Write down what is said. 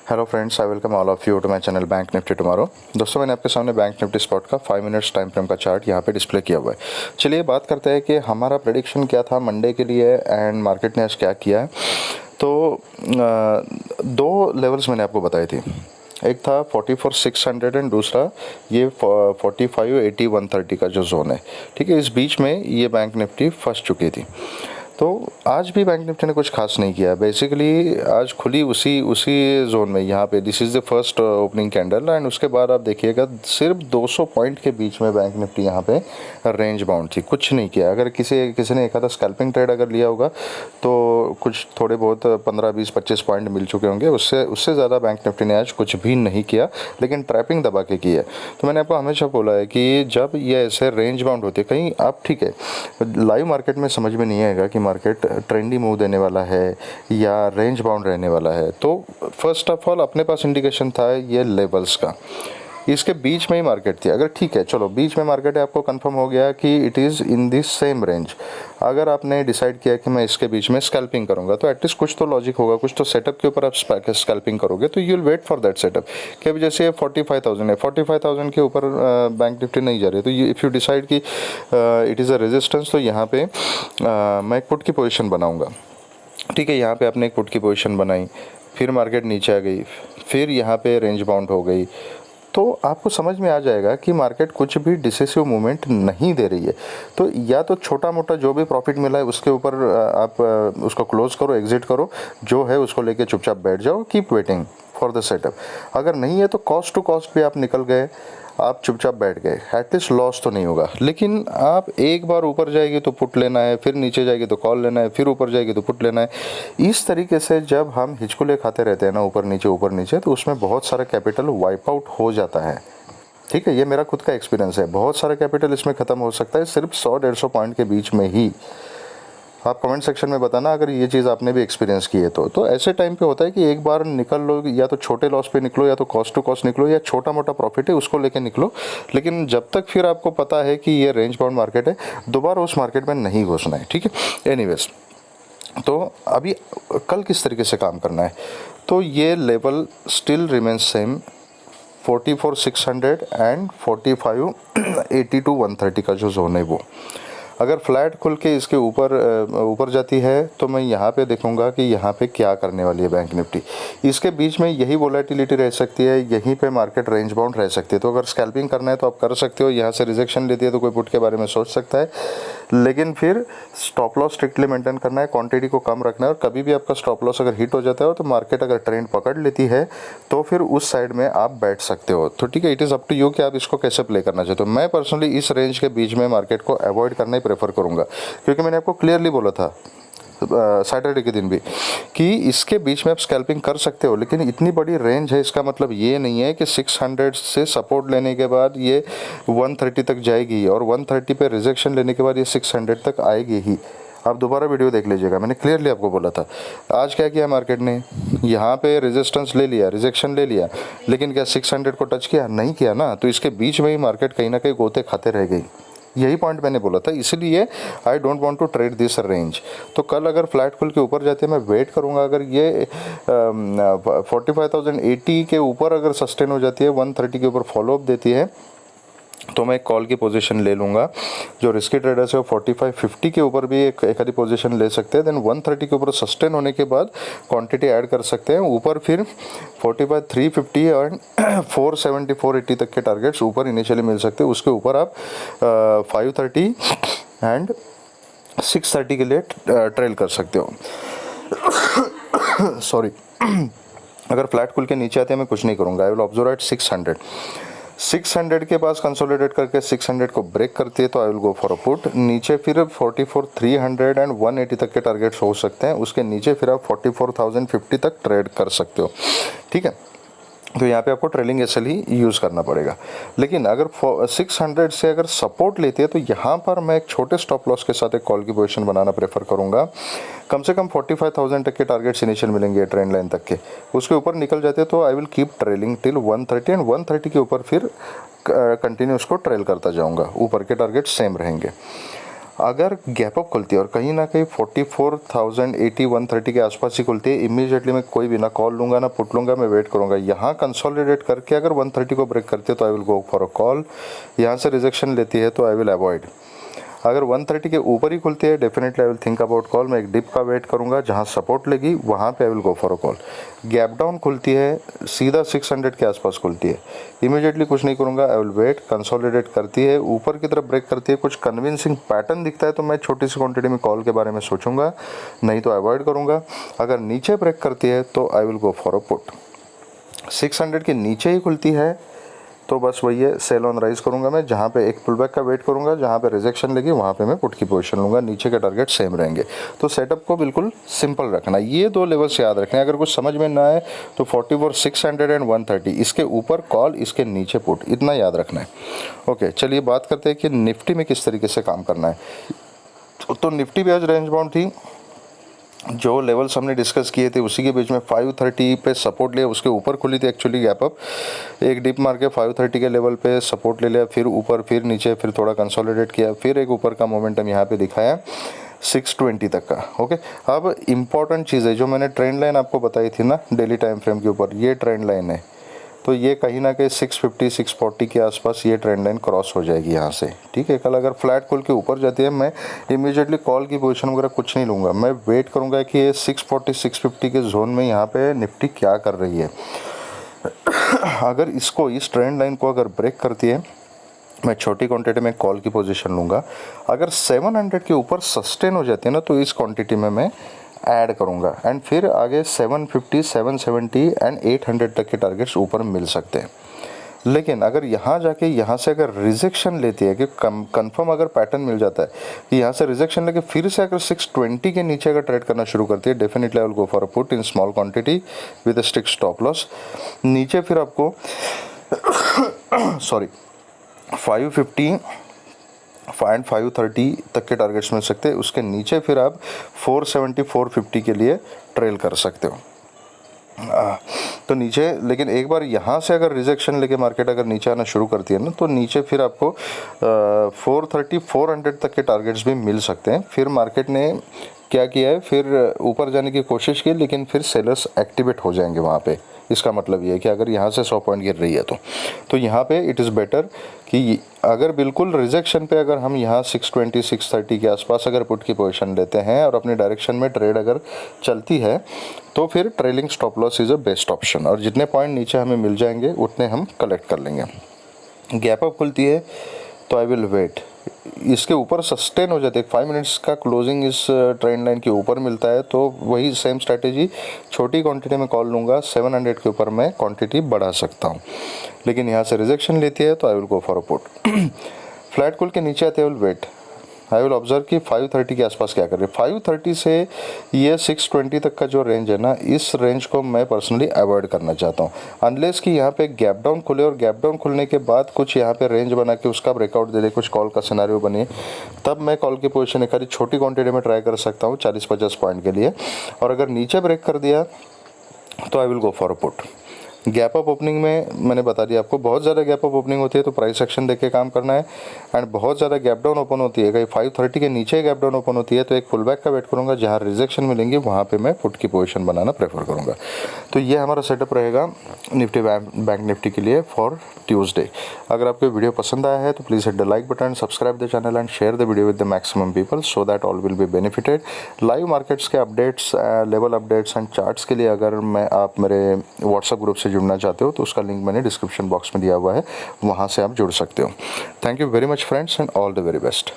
Hello friends, I welcome all of you to my channel Bank Nifty tomorrow. दोस्तों, मैंने आपके सामने Bank Nifty spot का 5 minutes time frame का chart यहाँ पे डिस्प्ले किया हुआ है। चलिए बात करते हैं कि हमारा प्रेडिक्शन क्या था मंडे के लिए एंड मार्केट ने आज क्या किया है। तो दो लेवल्स मैंने आपको बताए थे। एक था 44,600 एंड दूसरा ये 45,80 130 का जो जोन है। ठीक है, इस बीच में ये बैंक निफ्टी फंस चुकी थी। तो आज भी बैंक निफ्टी ने कुछ खास नहीं किया। बेसिकली आज खुली उसी उसी जोन में। यहाँ पे this is the first opening candle and उसके बाद आप देखिएगा सिर्फ 200 पॉइंट के बीच में बैंक निफ्टी यहाँ पे रेंज बाउंड थी, कुछ नहीं किया। अगर किसी ने एक आधा स्कैल्पिंग ट्रेड अगर लिया होगा तो कुछ थोड़े बहुत 15 20 25 पॉइंट मिल चुके होंगे। उससे ज़्यादा बैंक निफ्टी ने आज कुछ भी नहीं किया, लेकिन ट्रैपिंग दबा के की है। तो मैंने आपको हमेशा बोला है कि जब ये ऐसे रेंज बाउंड होते हैं कहीं आप, ठीक है, लाइव मार्केट में समझ में नहीं आएगा कि मार्केट ट्रेंडी मूव देने वाला है या रेंज बाउंड रहने वाला है। तो फर्स्ट ऑफ ऑल अपने पास इंडिकेशन था ये लेवल्स का, इसके बीच में ही मार्केट थी। अगर ठीक है, चलो बीच में मार्केट है, आपको कंफर्म हो गया कि it is in this same range. अगर आपने डिसाइड किया कि मैं इसके बीच में स्कैल्पिंग करूंगा तो एटलीस्ट कुछ तो लॉजिक होगा, कुछ तो सेटअप के ऊपर आप स्कैल्पिंग करोगे। तो you will wait for that setup कि अभी जैसे 45,000 है, 45,000 के ऊपर बैंक निफ्टी नहीं जा रही है। तो इफ़ यू डिसाइड कि इट इज़ अ रेजिस्टेंस, तो यहाँ पे मैं एक पुट की पोजिशन बनाऊँगा। ठीक है, यहाँ पे आपने एक पुट की पोजीशन बनाई, फिर मार्केट नीचे आ गई, फिर यहाँ पे रेंज बाउंड हो गई, तो आपको समझ में आ जाएगा कि मार्केट कुछ भी डिसिसिव मूवमेंट नहीं दे रही है। तो या तो छोटा मोटा जो भी प्रॉफिट मिला है उसके ऊपर आप उसको क्लोज करो, एग्जिट करो, जो है उसको लेके चुपचाप बैठ जाओ, keep waiting for the setup. अगर नहीं है तो कॉस्ट टू कॉस्ट भी आप निकल गए, आप चुपचाप बैठ गए, एटलीस्ट लॉस तो नहीं होगा। लेकिन आप एक बार ऊपर जाएगी तो पुट लेना है, फिर नीचे जाएगी तो कॉल लेना है, फिर ऊपर जाएगी तो पुट लेना है। इस तरीके से जब हम हिचकुले खाते रहते हैं ना, ऊपर नीचे, तो उसमें बहुत सारा कैपिटल वाइप आउट हो जाता है। ठीक है, ये मेरा खुद का एक्सपीरियंस है। बहुत सारा कैपिटल इसमें ख़त्म हो सकता है सिर्फ 100-150 पॉइंट के बीच में ही। आप कमेंट सेक्शन में बताना अगर ये चीज़ आपने भी एक्सपीरियंस की है। तो ऐसे टाइम पे होता है कि एक बार निकल लो, या तो छोटे लॉस पे निकलो, या तो कॉस्ट टू कॉस्ट निकलो, या छोटा मोटा प्रॉफिट है उसको लेके निकलो। लेकिन जब तक फिर आपको पता है कि ये रेंज बाउंड मार्केट है, दोबारा उस मार्केट में नहीं घुसना है। ठीक है, एनीवेज, तो अभी कल किस तरीके से काम करना है, तो ये level still remains same, 44,600 and 45,80 to 130 का जो जोन है वो। अगर फ्लैट खुल के इसके ऊपर जाती है तो मैं यहाँ पे देखूँगा कि यहाँ पे क्या करने वाली है बैंक निफ्टी। इसके बीच में यही वोलेटिलिटी रह सकती है, यहीं पे मार्केट रेंज बाउंड रह सकती है। तो अगर स्कैल्पिंग करना है तो आप कर सकते हो। यहाँ से रिजेक्शन लेती है तो कोई पुट के बारे में सोच सकता है, लेकिन फिर स्टॉप लॉस स्ट्रिक्टली मेंटेन करना है, क्वांटिटी को कम रखना है। और कभी भी आपका स्टॉप लॉस अगर हिट हो जाता है तो मार्केट अगर ट्रेंड पकड़ लेती है तो फिर उस साइड में आप बैठ सकते हो। तो ठीक है, it is up to you कि आप इसको कैसे प्ले करना चाहते हो। मैं पर्सनली इस रेंज के बीच में मार्केट को अवॉइड करना ही प्रेफर करूँगा, क्योंकि मैंने आपको क्लियरली बोला था सैटरडे के दिन भी कि इसके बीच में आप स्कैल्पिंग कर सकते हो। लेकिन इतनी बड़ी रेंज है, इसका मतलब ये नहीं है कि 600 से सपोर्ट लेने के बाद ये 130 तक जाएगी और 130 पे रिजेक्शन लेने के बाद ये 600 तक आएगी ही। आप दोबारा वीडियो देख लीजिएगा, मैंने क्लियरली आपको बोला था। आज क्या किया मार्केट ने, यहाँ पे रेजिस्टेंस ले लिया, रिजेक्शन ले लिया, लेकिन क्या 600 को टच किया? नहीं किया ना। तो इसके बीच में ही मार्केट कहीं ना कहीं गोते खाते रह गई। यही पॉइंट मैंने बोला था, इसलिए I don't want to trade this range. तो कल अगर फ्लैट खुल के ऊपर जाते हैं मैं वेट करूंगा। अगर ये 45,080 के ऊपर अगर सस्टेन हो जाती है, 130 के ऊपर फॉलोअप देती है, तो मैं एक कॉल की पोजीशन ले लूँगा। जो रिस्की ट्रेडर्स है वो 45-50 के ऊपर भी एक आधी पोजीशन ले सकते हैं। देन 130 के ऊपर सस्टेन होने के बाद क्वांटिटी ऐड कर सकते हैं। ऊपर फिर 45-350 और 470-480 तक के टारगेट्स ऊपर इनिशियली मिल सकते हैं। उसके ऊपर आप 530 एंड 630 के लिए ट्रेल कर सकते हो। सॉरी, अगर फ्लैट खुल के नीचे आते हैं मैं कुछ नहीं करूँगा, आई विल ऑब्जर्व एट 600 के पास कंसोलिडेट करके 600 को ब्रेक करती है तो I will go for a put. नीचे फिर 44,300 एंड 180 तक के टारगेट्स हो सकते हैं। उसके नीचे फिर आप 44,050 तक ट्रेड कर सकते हो। ठीक है, तो यहाँ पे आपको ट्रेलिंग एसएल ही यूज़ करना पड़ेगा। लेकिन अगर 600 से अगर सपोर्ट लेती है तो यहाँ पर मैं एक छोटे स्टॉप लॉस के साथ एक कॉल की पोजीशन बनाना प्रेफर करूँगा। कम से कम 45,000 तक के टारगेट्स इनिशियल मिलेंगे ट्रेंड लाइन तक के। उसके ऊपर निकल जाते हैं तो I will keep trailing till 130 and 130 के ऊपर फिर कंटिन्यू उसको ट्रेल करता जाऊँगा। ऊपर के टारगेट सेम रहेंगे। अगर गैप अप खुलती है और कहीं ना कहीं 44,080 130 के आसपास ही खुलती है, इमीडिएटली मैं कोई भी ना कॉल लूँगा ना पुट लूँगा, मैं वेट करूँगा। यहाँ कंसोलिडेट करके अगर 130 को ब्रेक करती है तो I will go for a call. यहाँ से रिजेक्शन लेती है तो आई विल अवॉइड। अगर 130 के ऊपर ही खुलती है definitely I will think about call. मैं एक डिप का वेट करूंगा, जहां सपोर्ट लेगी वहां पे आई will go for a call. Gap down खुलती है सीधा 600 के आसपास खुलती है, इमीडिएटली कुछ नहीं करूंगा, आई विल वेट। कंसोलिडेट करती है ऊपर की तरफ ब्रेक करती है, कुछ कन्विंसिंग पैटर्न दिखता है तो मैं छोटी सी क्वांटिटी में कॉल के बारे में सोचूंगा, नहीं तो अवॉइड करूंगा। अगर नीचे ब्रेक करती है तो I will go for a put. 600 के नीचे ही खुलती है तो बस वही है, सेल ऑन राइज करूंगा मैं, जहाँ पे एक पुलबैक का वेट करूंगा, जहाँ पे रिजेक्शन लगी वहाँ पे मैं पुट की पोजीशन लूंगा। नीचे के टारगेट सेम रहेंगे। तो सेटअप को बिल्कुल सिंपल रखना, ये दो लेवल्स याद रखना है। अगर कुछ समझ में ना आए तो 44,600 एंड 130 इसके ऊपर कॉल, इसके नीचे पुट, इतना याद रखना है। ओके, चलिए बात करते हैं कि निफ्टी में किस तरीके से काम करना है। तो निफ्टी भी आज रेंज बाउंड थी, जो लेवल्स हमने डिस्कस किए थे उसी के बीच में 530 पे सपोर्ट लिया, उसके ऊपर खुली थी एक्चुअली गैप अप, एक डिप मार के 530 के लेवल पे सपोर्ट ले लिया, फिर ऊपर, फिर नीचे, फिर थोड़ा कंसोलिडेट किया, फिर एक ऊपर का मोमेंटम यहाँ पे दिखाया 620 तक का। ओके, अब इम्पॉर्टेंट चीज़ है जो मैंने ट्रेंड लाइन आपको बताई थी ना डेली टाइम फ्रेम के ऊपर, ये ट्रेंड लाइन है, तो ये कहीं ना कहीं 650 640 के आसपास ये ट्रेंड लाइन क्रॉस हो जाएगी यहाँ से। ठीक है, कल अगर फ्लैट खोल के ऊपर जाती है मैं इमीडिएटली कॉल की पोजीशन वगैरह कुछ नहीं लूँगा, मैं वेट करूँगा कि ये 640 650 के जोन में यहाँ पे निफ्टी क्या कर रही है। अगर इसको, इस ट्रेंड लाइन को अगर ब्रेक करती है, मैं छोटी क्वांटिटी में कॉल की पोजीशन लूँगा। अगर 700 के ऊपर सस्टेन हो जाती है ना तो इस क्वांटिटी में मैं ऐड करूँगा, एंड फिर आगे 750 770 एंड 800 तक के टारगेट्स ऊपर मिल सकते हैं। लेकिन अगर यहाँ जाके यहाँ से अगर रिजेक्शन लेती है कि कंफर्म अगर पैटर्न मिल जाता है कि यहाँ से रिजेक्शन लेके फिर से अगर 620 के नीचे अगर ट्रेड करना शुरू करती है, definitely I will go for a put in small quantity with a strict stop loss. नीचे फिर आपको सॉरी 550 एंड 530 तक के टारगेट्स मिल सकते हैं। उसके नीचे फिर आप 470 450 के लिए ट्रेल कर सकते हो। तो नीचे, लेकिन एक बार यहाँ से अगर रिजेक्शन लेके मार्केट अगर नीचे आना शुरू करती है ना तो नीचे फिर आपको 430 400 तक के टारगेट्स भी मिल सकते हैं। फिर मार्केट ने क्या किया है, फिर ऊपर जाने की कोशिश की, लेकिन फिर सेलर्स एक्टिवेट हो जाएंगे वहाँ पे। इसका मतलब ये है कि अगर यहाँ से 100 पॉइंट गिर रही है तो यहाँ पे इट इज़ बेटर कि अगर बिल्कुल रिजेक्शन पे अगर हम यहाँ 620 630 के आसपास अगर पुट की पोजीशन लेते हैं और अपनी डायरेक्शन में ट्रेड अगर चलती है तो फिर trailing stop loss is a best option, और जितने पॉइंट नीचे हमें मिल जाएंगे उतने हम कलेक्ट कर लेंगे। गैप अप खुलती है तो आई विल वेट, इसके ऊपर सस्टेन हो जाते हैं, 5 मिनट्स का क्लोजिंग इस ट्रेंड लाइन के ऊपर मिलता है तो वही सेम स्ट्रैटेजी, छोटी क्वांटिटी में कॉल लूँगा, 700 के ऊपर मैं क्वांटिटी बढ़ा सकता हूँ। लेकिन यहाँ से रिजेक्शन लेती है तो I will go for a put. Flat call के नीचे आते I will wait, I will observe कि 530 के आसपास क्या कर रहे हैं। 530 से ये 620 तक का जो रेंज है ना, इस रेंज को मैं पर्सनली अवॉइड करना चाहता हूँ, अनलेस कि यहाँ पे गैप डाउन खुले और गैप डाउन खुलने के बाद कुछ यहाँ पे रेंज बना के उसका ब्रेकआउट दे दे, कुछ कॉल का सिनेरियो बने, तब मैं कॉल की पोजीशन एक खाली छोटी क्वांटिटी में ट्राई कर सकता हूँ 40-50 पॉइंट के लिए। और अगर नीचे ब्रेक कर दिया तो I will go for a put. Gap up opening में मैंने बता दिया आपको, बहुत ज़्यादा गैप अप ओपनिंग होती है तो प्राइस एक्शन देख के काम करना है, एंड बहुत ज़्यादा गैप डाउन ओपन होती है, कहीं 530 के नीचे गैप डाउन ओपन होती है तो एक पुलबैक का वेट करूँगा, जहाँ रिजेक्शन मिलेंगी वहाँ पे मैं पुट की पोजीशन बनाना प्रेफर करूँगा। तो ये हमारा सेटअप रहेगा निफ्टी बैंक निफ्टी के लिए फॉर ट्यूसडे। अगर आपको वीडियो पसंद आया है तो please hit the like button, subscribe the channel and share the video with the maximum people so that all will be benefited. Live markets के updates, level updates and charts के लिए अगर आप मेरे व्हाट्सएप ग्रुप से जुड़ना चाहते हो तो उसका लिंक मैंने डिस्क्रिप्शन बॉक्स में दिया हुआ है, वहाँ से आप जुड़ सकते हो। Thank you very much friends and all the very best.